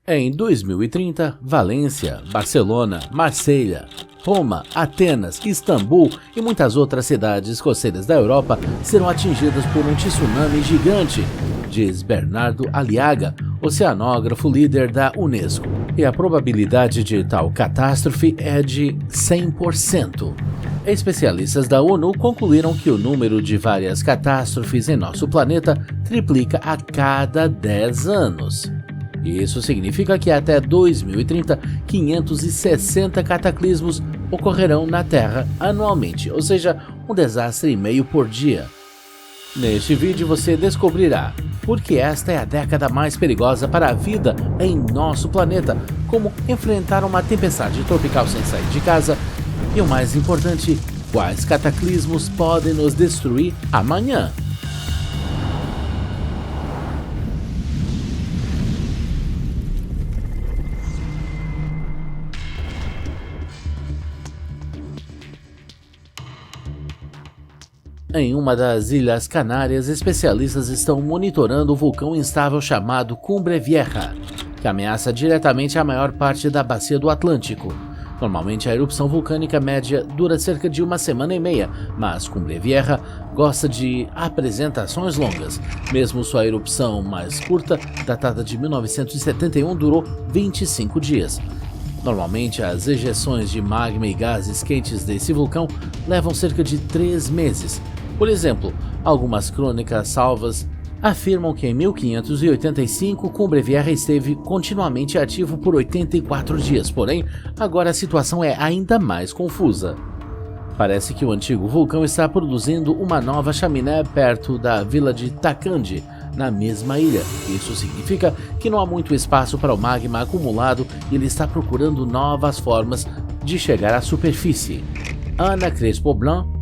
Em 2030, Valência, Barcelona, Marselha, Roma, Atenas, Istambul e muitas outras cidades costeiras da Europa serão atingidas por um tsunami gigante, diz Bernardo Aliaga, oceanógrafo líder da Unesco. E a probabilidade de tal catástrofe é de 100%. Especialistas da ONU concluíram que o número de várias catástrofes em nosso planeta triplica a cada 10 anos. Isso significa que até 2030, 560 cataclismos ocorrerão na Terra anualmente, ou seja, um desastre e meio por dia. Neste vídeo você descobrirá por que esta é a década mais perigosa para a vida em nosso planeta, como enfrentar uma tempestade tropical sem sair de casa e, o mais importante, quais cataclismos podem nos destruir amanhã. Em uma das Ilhas Canárias, especialistas estão monitorando o vulcão instável chamado Cumbre Vieja, que ameaça diretamente a maior parte da bacia do Atlântico. Normalmente a erupção vulcânica média dura cerca de uma semana e meia, mas Cumbre Vieja gosta de apresentações longas. Mesmo sua erupção mais curta, datada de 1971, durou 25 dias. Normalmente, as ejeções de magma e gases quentes desse vulcão levam cerca de 3 meses. Por exemplo, algumas crônicas salvas afirmam que em 1585 Cumbre Vieja esteve continuamente ativo por 84 dias, porém, agora a situação é ainda mais confusa. Parece que o antigo vulcão está produzindo uma nova chaminé perto da vila de Takandi, na mesma ilha. Isso significa que não há muito espaço para o magma acumulado e ele está procurando novas formas de chegar à superfície. Ana Crespo Blanc,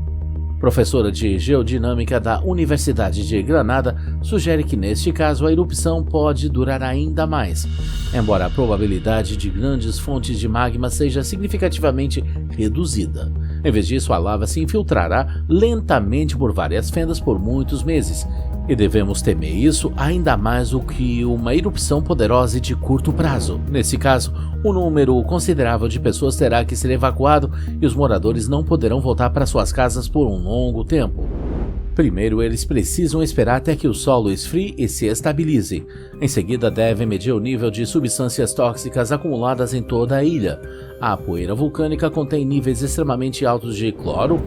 professora de geodinâmica da Universidade de Granada, sugere que neste caso a erupção pode durar ainda mais, embora a probabilidade de grandes fontes de magma seja significativamente reduzida. Em vez disso, a lava se infiltrará lentamente por várias fendas por muitos meses, e devemos temer isso ainda mais do que uma erupção poderosa e de curto prazo. Nesse caso, um número considerável de pessoas terá que ser evacuado e os moradores não poderão voltar para suas casas por um longo tempo. Primeiro, eles precisam esperar até que o solo esfrie e se estabilize. Em seguida, devem medir o nível de substâncias tóxicas acumuladas em toda a ilha. A poeira vulcânica contém níveis extremamente altos de cloro,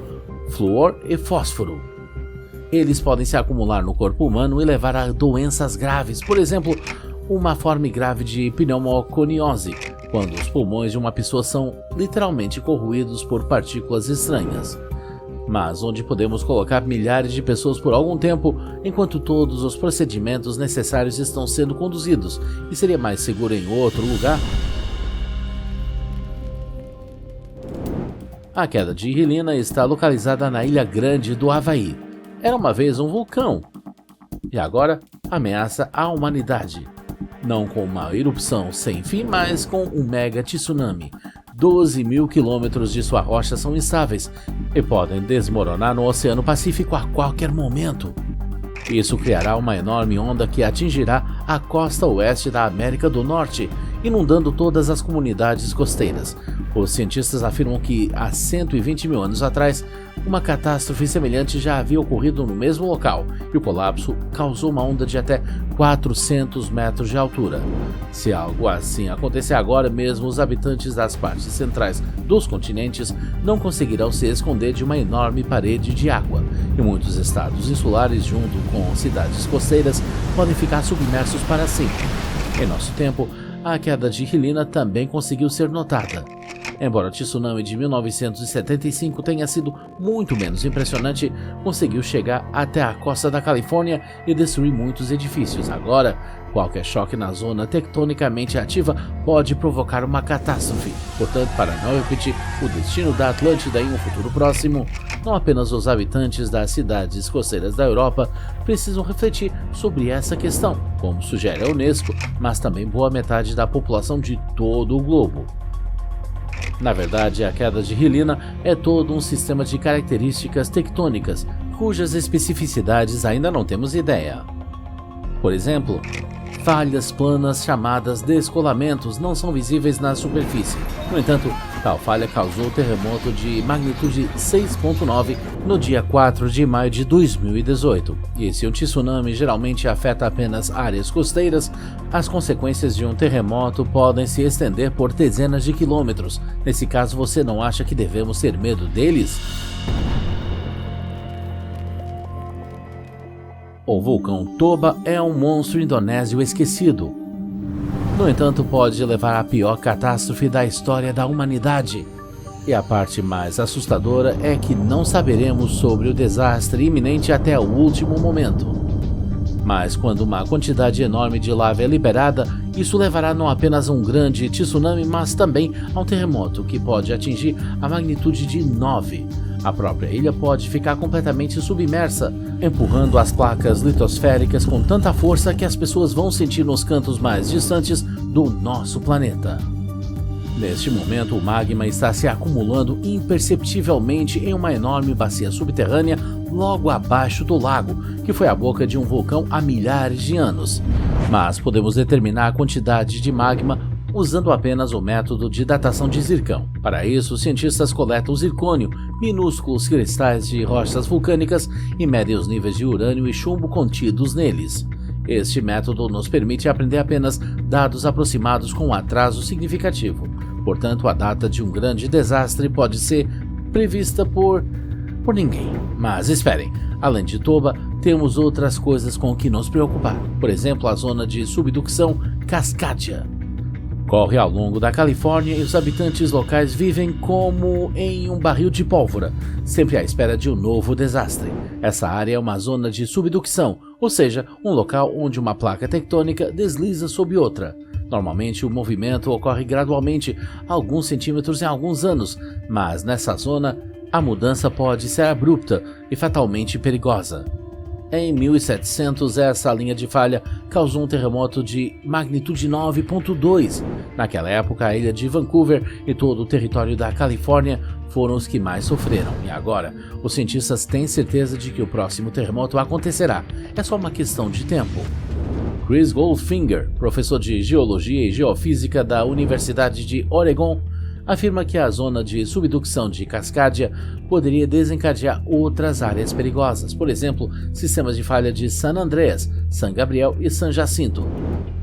flúor e fósforo. Eles podem se acumular no corpo humano e levar a doenças graves, por exemplo, uma forma grave de pneumoconiose, quando os pulmões de uma pessoa são literalmente corroídos por partículas estranhas. Mas onde podemos colocar milhares de pessoas por algum tempo, enquanto todos os procedimentos necessários estão sendo conduzidos, e seria mais seguro em outro lugar? A queda de Helena está localizada na Ilha Grande do Havaí. Era uma vez um vulcão, e agora ameaça a humanidade. Não com uma erupção sem fim, mas com um mega tsunami. 12 mil quilômetros de sua rocha são instáveis e podem desmoronar no Oceano Pacífico a qualquer momento. Isso criará uma enorme onda que atingirá a costa oeste da América do Norte, inundando todas as comunidades costeiras. Os cientistas afirmam que há 120 mil anos atrás, uma catástrofe semelhante já havia ocorrido no mesmo local, e o colapso causou uma onda de até 400 metros de altura. Se algo assim acontecer agora, mesmo os habitantes das partes centrais dos continentes não conseguirão se esconder de uma enorme parede de água, e muitos estados insulares, junto com cidades costeiras, podem ficar submersos para sempre. Em nosso tempo, a queda de Helena também conseguiu ser notada. Embora o tsunami de 1975 tenha sido muito menos impressionante, conseguiu chegar até a costa da Califórnia e destruir muitos edifícios. Agora, qualquer choque na zona tectonicamente ativa pode provocar uma catástrofe. Portanto, para não repetir o destino da Atlântida em um futuro próximo, não apenas os habitantes das cidades costeiras da Europa precisam refletir sobre essa questão, como sugere a Unesco, mas também boa metade da população de todo o globo. Na verdade, a queda de Helena é todo um sistema de características tectônicas, cujas especificidades ainda não temos ideia. Por exemplo, falhas planas chamadas descolamentos não são visíveis na superfície. No entanto, tal falha causou terremoto de magnitude 6.9 no dia 4 de maio de 2018. E se um tsunami geralmente afeta apenas áreas costeiras, as consequências de um terremoto podem se estender por dezenas de quilômetros. Nesse caso, você não acha que devemos ter medo deles? O vulcão Toba é um monstro indonésio esquecido. No entanto, pode levar à pior catástrofe da história da humanidade. E a parte mais assustadora é que não saberemos sobre o desastre iminente até o último momento. Mas quando uma quantidade enorme de lava é liberada, isso levará não apenas a um grande tsunami, mas também a um terremoto que pode atingir a magnitude de 9. A própria ilha pode ficar completamente submersa, empurrando as placas litosféricas com tanta força que as pessoas vão sentir nos cantos mais distantes do nosso planeta. Neste momento, o magma está se acumulando imperceptivelmente em uma enorme bacia subterrânea logo abaixo do lago, que foi a boca de um vulcão há milhares de anos. Mas podemos determinar a quantidade de magma usando apenas o método de datação de zircão. Para isso, os cientistas coletam zircônio, minúsculos cristais de rochas vulcânicas, e medem os níveis de urânio e chumbo contidos neles. Este método nos permite aprender apenas dados aproximados com um atraso significativo. Portanto, a data de um grande desastre pode ser prevista por ninguém. Mas esperem, além de Toba, temos outras coisas com que nos preocupar. Por exemplo, a zona de subducção Cascadia. Corre ao longo da Califórnia e os habitantes locais vivem como em um barril de pólvora, sempre à espera de um novo desastre. Essa área é uma zona de subducção, ou seja, um local onde uma placa tectônica desliza sob outra. Normalmente o movimento ocorre gradualmente, alguns centímetros em alguns anos, mas nessa zona a mudança pode ser abrupta e fatalmente perigosa. Em 1700, essa linha de falha causou um terremoto de magnitude 9.2. Naquela época, a ilha de Vancouver e todo o território da Califórnia foram os que mais sofreram. E agora, os cientistas têm certeza de que o próximo terremoto acontecerá. É só uma questão de tempo. Chris Goldfinger, professor de Geologia e Geofísica da Universidade de Oregon, afirma que a zona de subducção de Cascadia poderia desencadear outras áreas perigosas, por exemplo, sistemas de falha de San Andreas, San Gabriel e San Jacinto.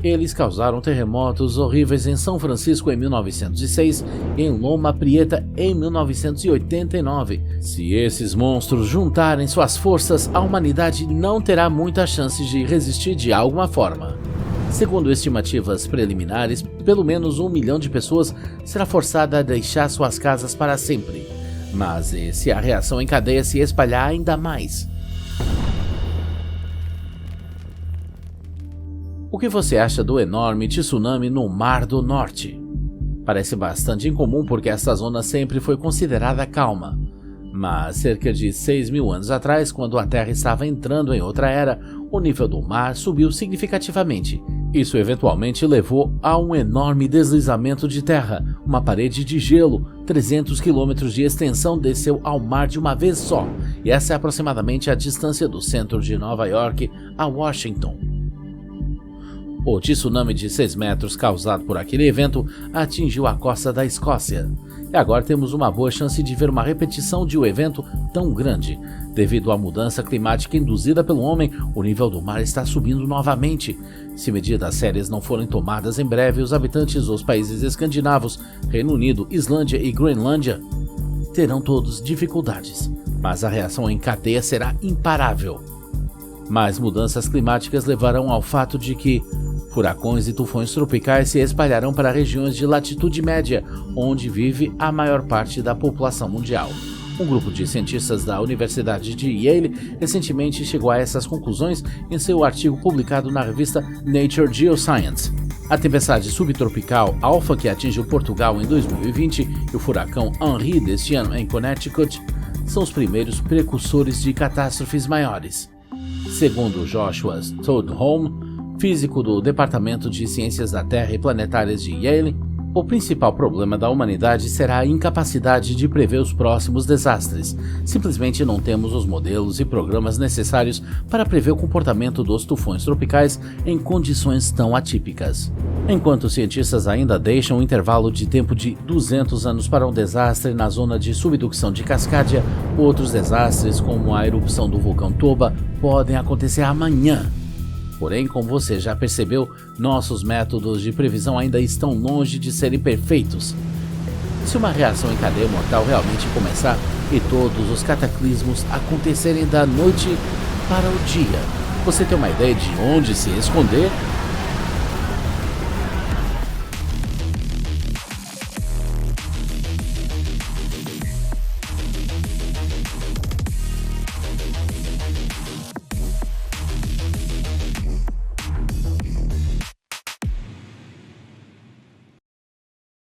Eles causaram terremotos horríveis em São Francisco em 1906 e em Loma Prieta em 1989. Se esses monstros juntarem suas forças, a humanidade não terá muita chance de resistir de alguma forma. Segundo estimativas preliminares, pelo menos 1 milhão de pessoas será forçada a deixar suas casas para sempre. Mas e se a reação em cadeia se espalhar ainda mais? O que você acha do enorme tsunami no Mar do Norte? Parece bastante incomum porque essa zona sempre foi considerada calma. Mas cerca de 6.000 anos atrás, quando a Terra estava entrando em outra era, o nível do mar subiu significativamente. Isso eventualmente levou a um enorme deslizamento de terra. Uma parede de gelo, 300 quilômetros de extensão, desceu ao mar de uma vez só. E essa é aproximadamente a distância do centro de Nova York a Washington. O tsunami de 6 metros causado por aquele evento atingiu a costa da Escócia. E agora temos uma boa chance de ver uma repetição de um evento tão grande. Devido à mudança climática induzida pelo homem, o nível do mar está subindo novamente. Se medidas sérias não forem tomadas em breve, os habitantes dos países escandinavos, Reino Unido, Islândia e Groenlândia, terão todos dificuldades. Mas a reação em cadeia será imparável. Mais mudanças climáticas levarão ao fato de que furacões e tufões tropicais se espalharão para regiões de latitude média, onde vive a maior parte da população mundial. Um grupo de cientistas da Universidade de Yale recentemente chegou a essas conclusões em seu artigo publicado na revista Nature Geoscience. A tempestade subtropical Alpha, que atingiu Portugal em 2020, e o furacão Henri deste ano em Connecticut, são os primeiros precursores de catástrofes maiores. Segundo Joshua Stodholm, físico do Departamento de Ciências da Terra e Planetárias de Yale, O principal problema da humanidade será a incapacidade de prever os próximos desastres. Simplesmente não temos os modelos e programas necessários para prever o comportamento dos tufões tropicais em condições tão atípicas. Enquanto os cientistas ainda deixam um intervalo de tempo de 200 anos para um desastre na zona de subducção de Cascadia, outros desastres, como a erupção do vulcão Toba, podem acontecer amanhã. Porém, como você já percebeu, nossos métodos de previsão ainda estão longe de serem perfeitos. Se uma reação em cadeia mortal realmente começar e todos os cataclismos acontecerem da noite para o dia, você tem uma ideia de onde se esconder